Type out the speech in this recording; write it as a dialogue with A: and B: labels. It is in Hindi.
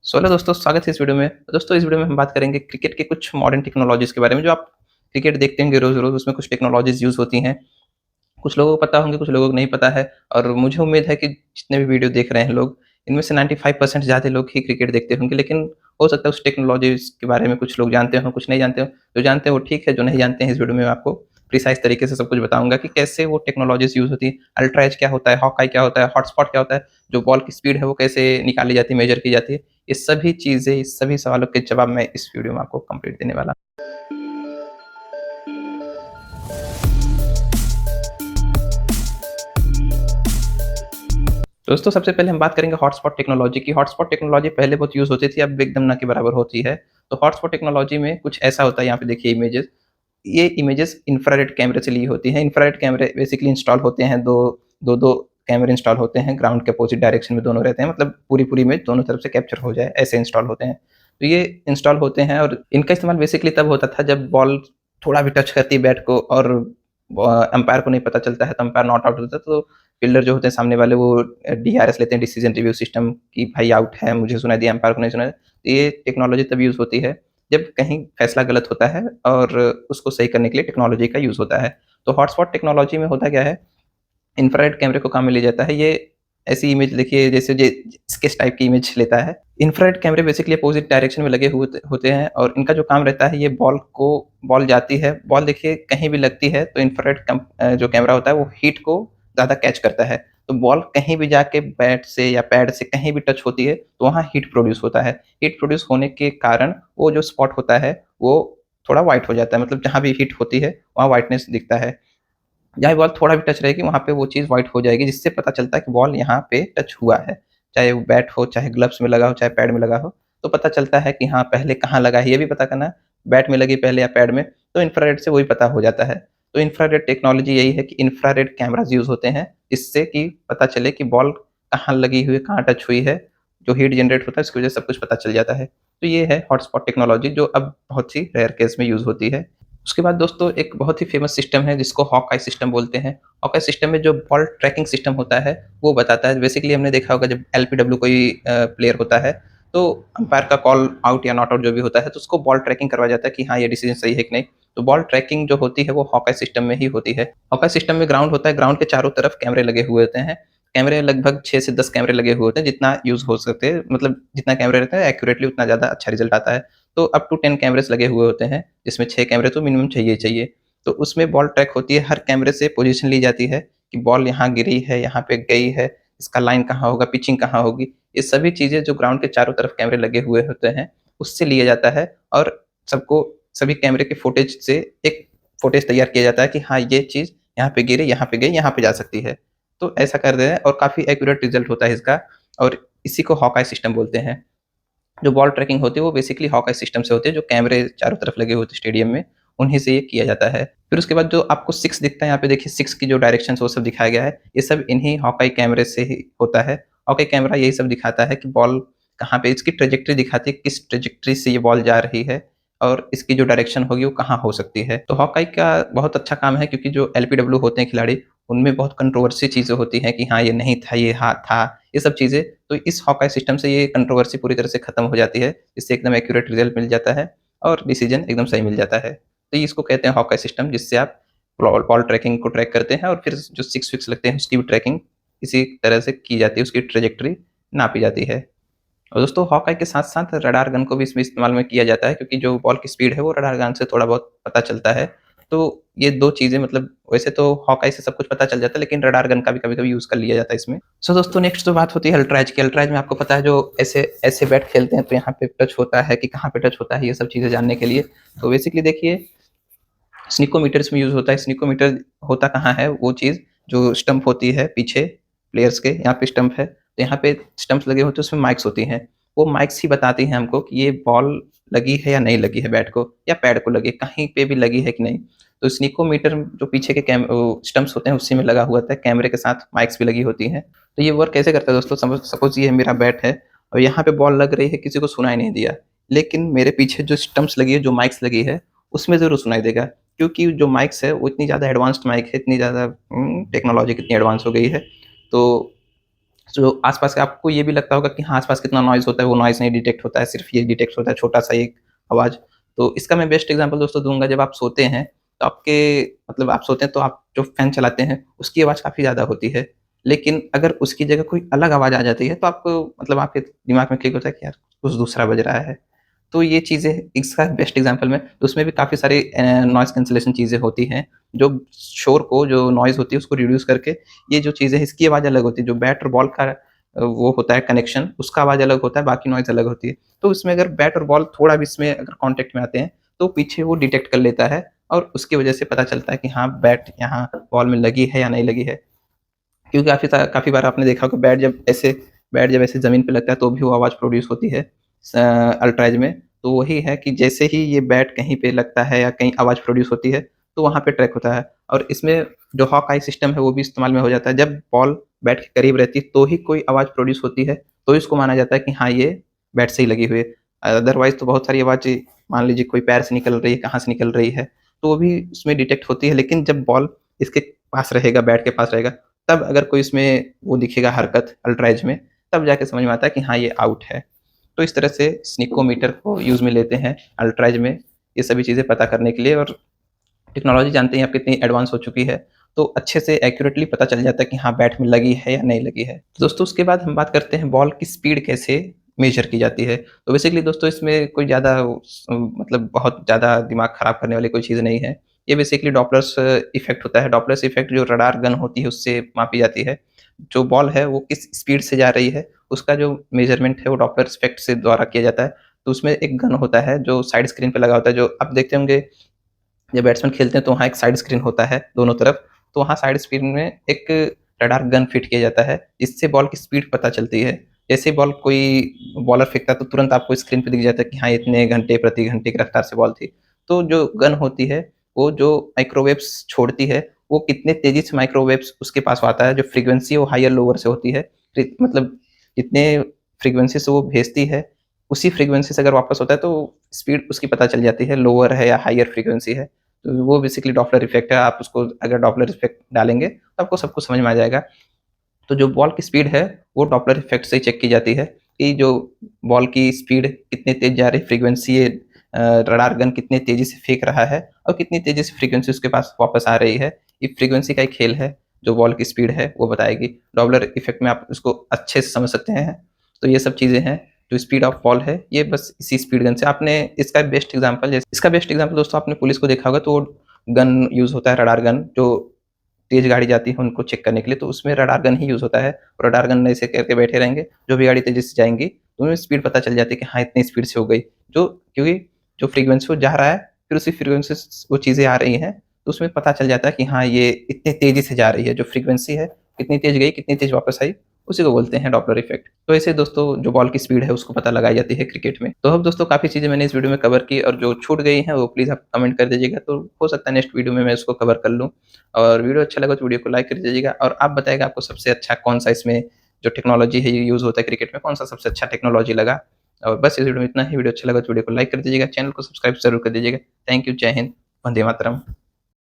A: सो हेलो दोस्तों, स्वागत है इस वीडियो में। दोस्तों, इस वीडियो में हम बात करेंगे क्रिकेट के कुछ मॉडर्न टेक्नोलॉजीज़ के बारे में। जो आप क्रिकेट देखते होंगे रोज़-रोज़, उसमें कुछ टेक्नोलॉजीज़ यूज़ होती हैं। कुछ लोगों को पता होंगे, कुछ लोगों को नहीं पता है। और मुझे उम्मीद है कि जितने भी वीडियो देख रहे हैं लोग, इनमें से 95% ज़्यादा लोग ही क्रिकेट देखते होंगे। लेकिन हो सकता है उस टेक्नोलॉजीज़ के बारे में कुछ लोग जानते हों, कुछ नहीं जानते हों। जो जानते हैं वो ठीक है, जो नहीं जानते हैं इस वीडियो में मैं आपको प्रिसाइज़ तरीके से सब कुछ बताऊँगा कि कैसे वो टेक्नोलॉजीज़ यूज़ होती है। अल्ट्रा एज क्या होता है, हॉक आई क्या होता है, हॉटस्पॉट क्या होता है, जो बॉल की स्पीड है वो कैसे निकाली जाती है, मेज़र की जाती है। ये सभी चीज़ें, इस सभी सवालों के जवाब मैं इस वीडियो में आपको कंप्लीट देने वाला हूँ। दोस्तों, सबसे पहले हम बात करेंगे हॉटस्पॉट टेक्नोलॉजी की। हॉटस्पॉट टेक्नोलॉजी पहले बहुत यूज़ होती थी, अब एकदम ना के बराबर होती है। तो हॉटस्पॉट टेक्नोलॉजी में कुछ ऐसा होता है, यहाँ पे देखिए इमेजेस। ये इमेजेस इंफ्रारेड कैमरे से ली होती हैं। इंफ्रारेड कैमरे बेसिकली इंस्टॉल होते हैं, 2 कैमरे इंस्टॉल होते हैं, ग्राउंड के अपोजिट डायरेक्शन में दोनों रहते हैं, मतलब पूरी-पूरी इमेज दोनों तरफ से कैप्चर हो जाए, ऐसे इंस्टॉल होते हैं। तो ये इंस्टॉल होते हैं और इनका इस्तेमाल बेसिकली तब होता था जब बॉल थोड़ा भी टच करती है बैट को और अंपायर को नहीं पता चलता है, तो अंपायर नॉट आउट होता है। तो फील्डर जो होते हैं सामने वाले, वो डीआरएस लेते हैं, डिसीजन रिव्यू सिस्टम, कि भाई आउट है, मुझे सुनाई दिया, अंपायर को नहीं सुनाई। तो ये टेक्नोलॉजी तब यूज़ होती है जब कहीं फैसला गलत होता है और उसको सही करने के लिए टेक्नोलॉजी का यूज़ होता है। तो हॉटस्पॉट टेक्नोलॉजी में होता क्या है, इंफ्रारेड कैमरे को काम में लिया जाता है। ये ऐसी इमेज देखिए जैसे जे स्केच टाइप की इमेज लेता है। इंफ्रारेड कैमरे बेसिकली अपोज़िट डायरेक्शन में लगे हुए होते हैं और इनका जो काम रहता है, ये बॉल जाती है, बॉल देखिए कहीं भी लगती है तो जो कैमरा होता है वो हीट को ज़्यादा कैच करता है। तो बॉल कहीं भी जाके बैट से या पैड से कहीं भी टच होती है, तो वहाँ हीट प्रोड्यूस होता है। हीट प्रोड्यूस होने के कारण वो जो स्पॉट होता है, वो थोड़ा व्हाइट हो जाता है, मतलब जहाँ भी हीट होती है, वहाँ व्हाइटनेस दिखता है। जहाँ बॉल थोड़ा भी टच रहेगी, वहाँ पे वो चीज़ व्हाइट हो जाएगी, जिससे पता चलता है कि बॉल यहाँ पे टच हुआ है। चाहे वो बैट हो, चाहे ग्लव्स में लगा हो, चाहे पैड में लगा हो, तो पता चलता है कि हाँ, पहले कहाँ लगा है, ये भी पता करना है, बैट में लगी पहले या पैड में, तो इंफ्रारेड से वही पता हो जाता है। तो इंफ्रारेड टेक्नोलॉजी यही है कि इंफ्रारेड कैमराज़ यूज़ होते हैं, इससे कि पता चले कि बॉल कहाँ लगी हुई है, कहाँ टच हुई है। जो हीट जनरेट होता है, उसकी वजह से सब कुछ पता चल जाता है। तो ये है हॉटस्पॉट टेक्नोलॉजी, जो अब बहुत ही रेयर केस में यूज़ होती है। उसके बाद दोस्तों, एक बहुत ही फ़ेमस सिस्टम है जिसको हॉक-आई सिस्टम बोलते हैं। हॉक-आई सिस्टम में जो बॉल ट्रैकिंग सिस्टम होता है, वो बताता है। बेसिकली हमने देखा होगा जब एलबीडब्ल्यू कोई प्लेयर होता है, तो अंपायर का कॉल आउट या नॉट आउट जो भी होता है, तो उसको बॉल ट्रैकिंग करवाया जाता है कि हाँ, ये डिसीजन सही है कि नहीं। तो बॉल ट्रैकिंग जो होती है वो हॉक-आई सिस्टम में ही होती है। हॉक-आई सिस्टम में ग्राउंड होता है, ग्राउंड के चारों तरफ कैमरे लगे हुए होते हैं। कैमरे लगभग 6 से 10 कैमरे लगे हुए होते हैं, जितना यूज़ हो सकते हैं, मतलब जितना कैमरे रहते हैं एक्यूरेटली उतना ज़्यादा अच्छा रिज़ल्ट आता है। तो अप टू 10 कैमरेस लगे हुए होते हैं, जिसमें 6 कैमरे तो मिनिमम चाहिए ही चाहिए। तो उसमें बॉल ट्रैक होती है, हर कैमरे से पोज़ीशन ली जाती है कि बॉल यहाँ गिरी है, यहाँ पे गई है, इसका लाइन कहाँ होगा, पिचिंग कहाँ होगी। ये सभी चीज़ें जो ग्राउंड के चारों तरफ कैमरे लगे हुए होते हैं, उससे लिया जाता है और सबको सभी कैमरे के फुटेज से एक फुटेज तैयार किया जाता है कि हाँ, ये चीज़ यहाँ पे गिरी, यहाँ पे गई, यहाँ पे जा सकती है। तो ऐसा कर रहे हैं और काफ़ी एक्यूरेट रिज़ल्ट होता है इसका, और इसी को हॉक-आई सिस्टम बोलते हैं। जो बॉल ट्रैकिंग होती है वो बेसिकली हॉक-आई सिस्टम से होती है, जो कैमरे चारों तरफ लगे होते हैं स्टेडियम में, उन्हीं से ये किया जाता है। फिर उसके बाद जो आपको 6 दिखता है, यहाँ पे देखिए 6 की जो डायरेक्शंस वो सब दिखाया गया है, ये सब इन्हीं हॉक-आई कैमरे से ही होता है। हॉक-आई कैमरा यही सब दिखाता है कि बॉल कहाँ पे, इसकी ट्रैजेक्टरी दिखाती है, किस ट्रैजेक्टरी से ये बॉल जा रही है और इसकी जो डायरेक्शन होगी वो कहाँ हो सकती है। तो हॉक-आई का बहुत अच्छा काम है, क्योंकि जो एलबीडब्ल्यू होते हैं खिलाड़ी, उनमें बहुत कंट्रोवर्सी चीज़ें होती हैं कि हाँ, ये नहीं था, ये हाँ था, ये सब चीज़ें। तो इस हॉक-आई सिस्टम से ये कंट्रोवर्सी पूरी तरह से खत्म हो जाती है। इससे एकदम एक्यूरेट रिज़ल्ट मिल जाता है और डिसीजन एकदम सही मिल जाता है। तो इसको कहते हैं हॉक-आई सिस्टम, जिससे आप बॉल बॉल ट्रैकिंग को ट्रैक करते हैं और फिर जो 6 विक्स लगते हैं उसकी भी ट्रैकिंग इसी तरह से की जाती है, उसकी ट्रैजेक्टरी नापी जाती है। और दोस्तों, हॉक-आई के साथ-साथ रडार गन को भी इसमें इस्तेमाल में किया जाता है, क्योंकि जो बॉल की स्पीड है वो रडार गन से थोड़ा बहुत पता चलता है। तो ये 2 चीज़ें, मतलब वैसे तो हॉक-आई से सब कुछ पता चल जाता है, लेकिन रडार गन का भी कभी-कभी यूज़ कर लिया जाता है इसमें। सो दोस्तों, नेक्स्ट तो बात होती है अल्ट्रा एज की। अल्ट्रा एज में आपको पता है, जो ऐसे ऐसे बैट खेलते हैं तो यहाँ पे टच होता है कि कहाँ पे टच होता है, ये सब चीज़ें जानने के लिए। तो बेसिकली देखिए, स्निकोमीटर इसमें यूज़ होता है। स्निकोमीटर होता कहाँ है, वो चीज़ जो स्टंप होती है पीछे प्लेयर्स के, यहाँ पे स्टंप है, तो यहाँ पे स्टंप्स लगे होते हैं, उसमें माइक्स होती हैं। वो माइक्स ही बताती हैं हमको कि ये बॉल लगी है या नहीं लगी है बैट को, या पैड को लगी है, कहीं पे भी लगी है कि नहीं। तो स्निकोमीटर जो पीछे के स्टंप्स होते हैं उसी में लगा हुआ होता है, कैमरे के साथ माइक्स भी लगी होती हैं। तो ये वर्क कैसे करता है दोस्तों, सपोज़ ये मेरा बैट है और यहाँ पे बॉल लग रही है, किसी को सुनाई नहीं दिया। लेकिन मेरे पीछे जो स्टंप्स लगी है, जो माइक्स लगी है, उसमें ज़रूर सुनाई देगा। क्योंकि जो माइक्स है वो इतनी ज़्यादा एडवांस्ड माइक है, इतनी ज़्यादा टेक्नोलॉजी कितनी एडवांस हो गई है। तो जो आस-पास का आपको ये भी लगता होगा कि हाँ, आस-पास कितना नॉइज़ होता है, वो नॉइज़ नहीं डिटेक्ट होता है, सिर्फ़ ये डिटेक्ट होता है छोटा-सा एक आवाज़। तो इसका मैं बेस्ट एग्ज़ाम्पल दोस्तों दूँगा, जब आप सोते हैं, तो आपके मतलब आप सोते हैं तो आप जो फ़ैन चलाते हैं, उसकी आवाज़ काफ़ी ज़्यादा होती है। लेकिन अगर उसकी जगह कोई अलग आवाज़ आ जाती है, तो आपको मतलब आपके दिमाग में क्लिक होता है कि यार कुछ दूसरा बज रहा है। तो ये चीज़ें इसका बेस्ट एग्ज़ाम्पल में तो उसमें भी काफ़ी सारी नॉइज़ कैंसलेशन चीज़ें होती हैं, जो शोर को जो नॉइज़ होती है उसको रिड्यूस करके ये जो चीज़ें हैं इसकी आवाज़ अलग होती है, जो बैट और बॉल का वो होता है कनेक्शन, उसका आवाज़ अलग होता है, बाकी नॉइज़ अलग होती है। तो इसमें अगर बैट और बॉल थोड़ा भी इसमें अगर कॉन्टैक्ट में आते हैं, तो पीछे वो डिटेक्ट कर लेता है और उसकी वजह से पता चलता है कि हाँ, बैट यहाँ बॉल में लगी है या नहीं लगी है। क्योंकि काफ़ी बार आपने देखा होगा बैट जब ऐसे ज़मीन पे लगता है तो भी वो आवाज़ प्रोड्यूस होती है अल्ट्राइज़ में। तो वही है कि जैसे ही ये बैट कहीं पे लगता है या कहीं आवाज़ प्रोड्यूस होती है, तो वहाँ पे ट्रैक होता है और इसमें जो हॉक आई सिस्टम है वो भी इस्तेमाल में हो जाता है। जब बॉल बैट के करीब रहती है तो ही कोई आवाज़ प्रोड्यूस होती है, तो इसको माना जाता है कि हाँ, ये बैट से ही लगी हुई है। अदरवाइज़ तो बहुत सारी आवाज़ें मान लीजिए कोई पैर से निकल रही है, कहाँ से निकल रही है, तो वो भी उसमें डिटेक्ट होती है। लेकिन जब बॉल इसके पास रहेगा, बैट के पास रहेगा, तब अगर कोई इसमें वो दिखेगा हरकत अल्ट्राइज में, तब जाके समझ में आता है कि हाँ, ये आउट है। तो इस तरह से स्निकोमीटर को यूज़ में लेते हैं अल्ट्राइज में, ये सभी चीज़ें पता करने के लिए। और टेक्नोलॉजी जानते हैं आप कितनी एडवांस हो चुकी है, तो अच्छे से एक्यूरेटली पता चल जाता है कि हाँ, बैट में लगी है या नहीं लगी है। तो दोस्तों उसके बाद हम बात करते हैं बॉल की स्पीड कैसे मेज़र की जाती है। तो बेसिकली दोस्तों इसमें कोई ज़्यादा मतलब बहुत ज़्यादा दिमाग खराब करने वाली कोई चीज़ नहीं है। ये बेसिकली डॉपलर्स इफ़ेक्ट होता है। डॉपलर्स इफ़ेक्ट जो रडार गन होती है उससे मापी जाती है। जो बॉल है वो किस स्पीड से जा रही है, उसका जो मेज़रमेंट है वो डॉपलर इफ़ेक्ट से द्वारा किया जाता है। तो उसमें एक गन होता है जो साइड स्क्रीन पे लगा होता है, जो आप देखते होंगे जब बैट्समैन खेलते हैं तो वहाँ एक साइड स्क्रीन होता है दोनों तरफ, तो वहाँ साइड स्क्रीन में एक रडार गन फिट किया जाता है, जिससे बॉल की स्पीड पता चलती है। जैसे ही बॉल कोई बॉलर फेंकता है तो तुरंत आपको स्क्रीन पे दिख जाता है कि हाँ, इतने घंटे प्रति घंटे की रफ्तार से बॉल थी। तो जो गन होती है, वो जो माइक्रोवेव्स छोड़ती है, वो कितने तेज़ी से माइक्रोवेव्स उसके पास आता है, जो फ्रीक्वेंसी वो हायर लोअर से होती है। मतलब जितने फ्रीक्वेंसी से वो भेजती है, उसी फ्रीक्वेंसी से अगर वापस होता है तो स्पीड उसकी पता चल जाती है, लोअर है या हायर फ्रीक्वेंसी है। तो वो बेसिकली डॉपलर इफ़ेक्ट है। आप उसको अगर डॉपलर इफ़ेक्ट डालेंगे, तो आपको सब कुछ समझ में आ जाएगा। तो जो बॉल की स्पीड है, वो डॉपलर इफ़ेक्ट से ही चेक की जाती है कि जो बॉल की स्पीड कितनी तेज़ जा रही है, फ्रीक्वेंसी रडार गन कितनी तेज़ी से फेंक रहा है और कितनी तेज़ी से फ्रीक्वेंसी उसके पास वापस आ रही है। ये फ्रीक्वेंसी का ही खेल है, जो बॉल की स्पीड है, वो बताएगी। डॉपलर इफ़ेक्ट में आप उसको अच्छे से समझ सकते हैं। तो ये सब चीज़ें हैं, जो स्पीड ऑफ बॉल है, ये बस इसी स्पीड गन से आपने इसका बेस्ट एग्ज़ाम्पल दोस्तों आपने पुलिस को देखा होगा, तो गन यूज़ होता है रडार गन, जो तेज़ गाड़ी जाती है उनको चेक करने के लिए, तो उसमें रडार गन ही यूज़ होता है। रडार गन ऐसे करके बैठे रहेंगे, जो भी गाड़ी तेज़ी से जाएँगी, तो उनमें स्पीड पता चल जाती है कि हाँ, इतनी स्पीड से हो गई। जो क्योंकि जो फ्रीक्वेंसी वो जा रहा है, फिर उसी फ्रीक्वेंसी से वो चीज़ें आ रही हैं, तो उसमें पता चल जाता है कि हाँ, ये इतनी तेज़ी से जा रही है। जो फ्रीक्वेंसी है, कितनी तेज़ गई, कितनी तेज़ वापस आई, उसी को बोलते हैं डॉपलर इफ़ेक्ट। तो ऐसे दोस्तों जो बॉल की स्पीड है उसको पता लगाई जाती है क्रिकेट में। तो अब दोस्तों काफ़ी चीज़ें मैंने इस वीडियो में कवर की, और जो छूट गई हैं वो प्लीज़ आप कमेंट कर दीजिएगा, तो हो सकता है नेक्स्ट वीडियो में मैं इसको कवर कर लूँ। और वीडियो अच्छा लगा तो वीडियो को लाइक कर दीजिएगा, और आप बताइएगा आपको सबसे अच्छा कौन-सा इसमें जो टेक्नोलॉजी है ये यूज़ होता है क्रिकेट में, कौन-सा सबसे अच्छा टेक्नोलॉजी लगा। और बस इस वीडियो में इतना ही। वीडियो अच्छा लगा तो वीडियो को लाइक कर दीजिएगा, चैनल को सब्सक्राइब ज़रूर कर दीजिएगा। थैंक यू, जय हिंद, वंदे मातरम।